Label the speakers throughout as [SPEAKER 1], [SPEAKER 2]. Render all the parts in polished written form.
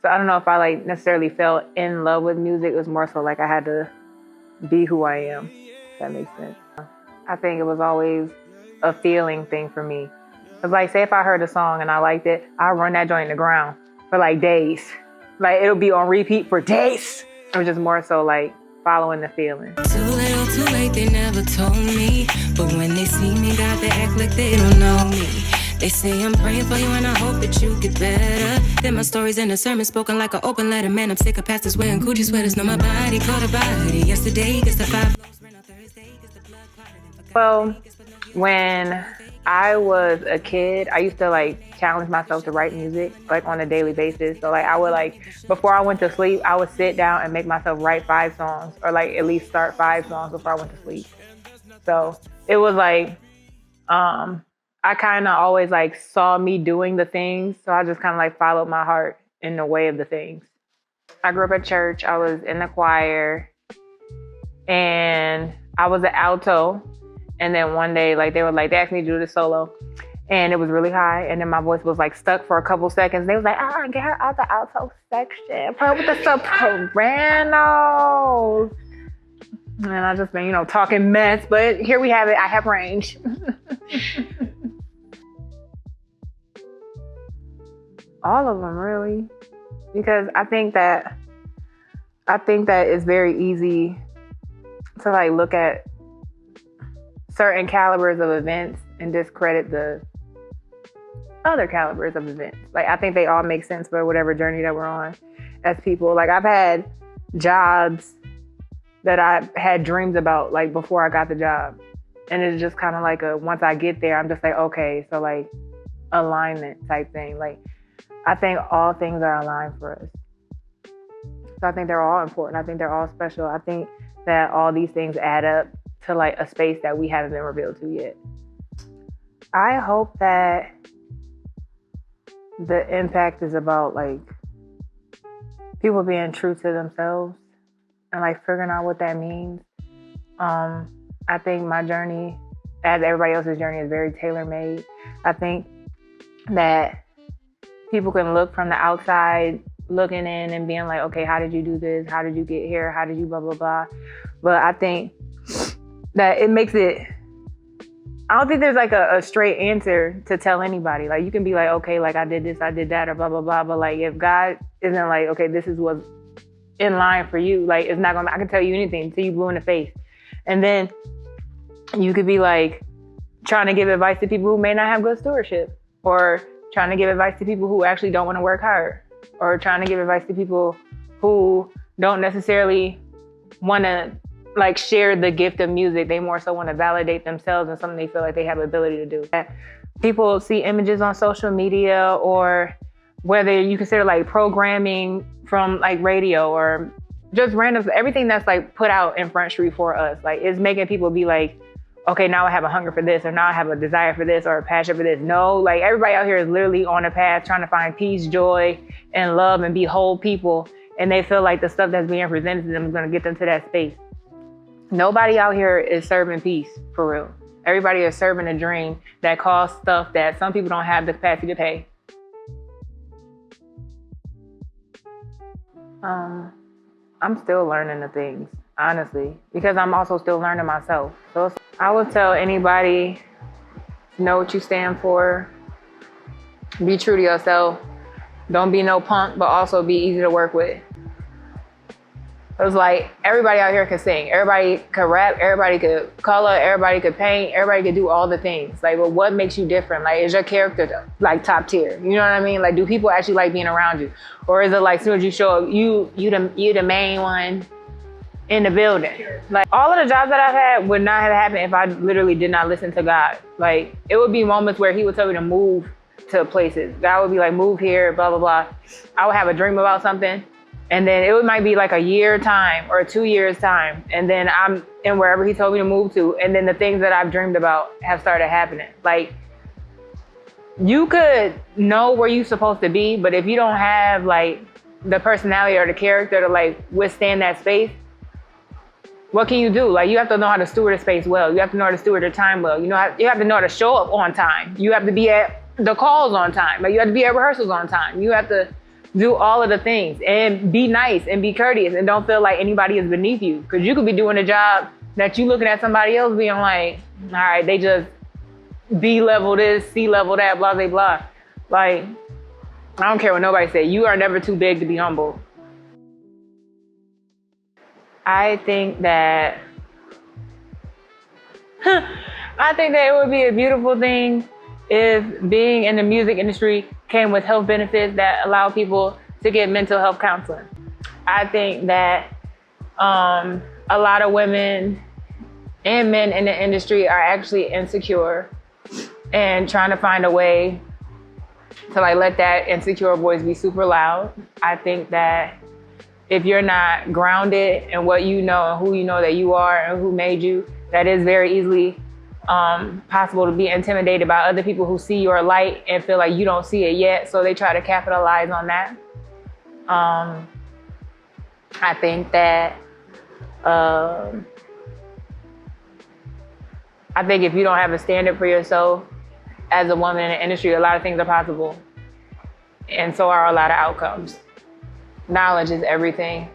[SPEAKER 1] So I don't know if I like necessarily fell in love with music. It was more so like I had to be who I am, if that makes sense. I think it was always a feeling thing for me. It's like, say if I heard a song and I liked it, I'll run that joint in the ground for like days. Like it'll be on repeat for days. It was just more so like following the feeling.
[SPEAKER 2] Too late, they never told me. But when they see me, got to act like they don't know me. They say I'm praying for you and I hope that you get better. Then my stories in a sermon spoken like an open letter. Man, I'm sick of pastors wearing Gucci sweaters. Know my body, caught a body. Yesterday, gets the 5 blows. Ran on Thursday, gets the blood clotted.
[SPEAKER 1] Well, when I was a kid, I used to like challenge myself to write music like on a daily basis. So like I would like, before I went to sleep, I would sit down and make myself write 5 songs or like at least start 5 songs before I went to sleep. So it was like, I kind of always like saw me doing the things. So I just kind of like followed my heart in the way of the things. I grew up at church. I was in the choir and I was an alto. And then one day, like they asked me to do the solo and it was really high. And then my voice was like stuck for a couple seconds. They was like, get her out the alto section. Put her with the sopranos. And I just been, talking mess, but here we have it. I have range. All of them, really, because I think that it's very easy to like look at certain calibers of events and discredit the other calibers of events. Like I think they all make sense for whatever journey that we're on as people. Like I've had jobs that I had dreams about like before I got the job, and it's just kind of like once I get there, I'm just like, okay, so like alignment type thing. Like I think all things are aligned for us. So I think they're all important. I think they're all special. I think that all these things add up to like a space that we haven't been revealed to yet. I hope that the impact is about like people being true to themselves and like figuring out what that means. I think my journey, as everybody else's journey, is very tailor-made. I think that people can look from the outside, looking in and being like, okay, how did you do this? How did you get here? How did you blah, blah, blah? But I think that it makes it, I don't think there's like a straight answer to tell anybody. Like you can be like, okay, like I did this, I did that, or blah, blah, blah. But like if God isn't like, okay, this is what's in line for you, like it's not gonna, I can tell you anything until you blue in the face. And then you could be like trying to give advice to people who may not have good stewardship, or trying to give advice to people who actually don't want to work hard, or trying to give advice to people who don't necessarily want to like share the gift of music. They more so want to validate themselves in something they feel like they have the ability to do. People see images on social media, or whether you consider like programming from like radio or just random, everything that's like put out in Front Street for us, like it's making people be like, okay, now I have a hunger for this, or now I have a desire for this, or a passion for this. No, like everybody out here is literally on a path trying to find peace, joy, and love and be whole people. And they feel like the stuff that's being presented to them is going to get them to that space. Nobody out here is serving peace, for real. Everybody is serving a dream that costs stuff that some people don't have the capacity to pay. I'm still learning the things, honestly, because I'm also still learning myself. So I would tell anybody, know what you stand for, be true to yourself, don't be no punk, but also be easy to work with. It was like everybody out here could sing, everybody could rap, everybody could color, everybody could paint, everybody could do all the things. Like, but what makes you different? Like, is your character like top tier? You know what I mean? Like, do people actually like being around you? Or is it like, as soon as you show up, you the main one in the building? Like, all of the jobs that I've had would not have happened if I literally did not listen to God. Like, it would be moments where he would tell me to move to places. God would be like, move here, blah, blah, blah. I would have a dream about something. And then it might be like a year time or 2 years time. And then I'm in wherever he told me to move to. And then the things that I've dreamed about have started happening. Like, you could know where you're supposed to be, but if you don't have like the personality or the character to like withstand that space, what can you do? Like, you have to know how to steward a space well. You have to know how to steward your time well. You have to know how to show up on time. You have to be at the calls on time. Like, you have to be at rehearsals on time. You have to Do all of the things and be nice and be courteous and don't feel like anybody is beneath you. Because you could be doing a job that you looking at somebody else being like, all right, they just B level this, C level that, blah, blah, blah. Like, I don't care what nobody say. You are never too big to be humble. I think that it would be a beautiful thing if being in the music industry came with health benefits that allow people to get mental health counseling. I think that a lot of women and men in the industry are actually insecure and trying to find a way to like let that insecure voice be super loud. I think that if you're not grounded in what you know and who you know that you are and who made you, that is very easily possible to be intimidated by other people who see your light and feel like you don't see it yet. So they try to capitalize on that. I think that, I think if you don't have a standard for yourself as a woman in the industry, a lot of things are possible. And so are a lot of outcomes. Knowledge is everything.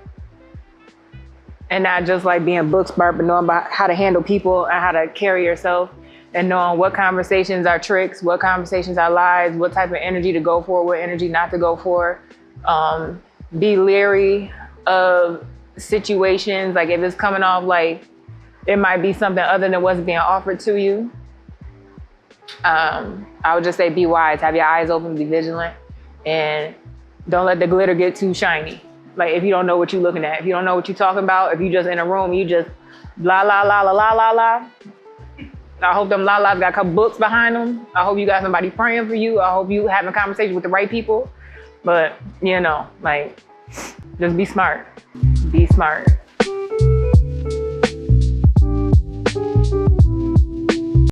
[SPEAKER 1] And not just like being book smart, but knowing about how to handle people and how to carry yourself and knowing what conversations are tricks, what conversations are lies, what type of energy to go for, what energy not to go for. Be leery of situations. Like if it's coming off like it might be something other than what's being offered to you. I would just say be wise, have your eyes open, be vigilant, and don't let the glitter get too shiny. Like if you don't know what you're looking at, if you don't know what you're talking about, if you just in a room, you just la la la la la la la. I hope them la la's got a couple books behind them. I hope you got somebody praying for you. I hope you having conversations with the right people. But you know, like just be smart. Be smart.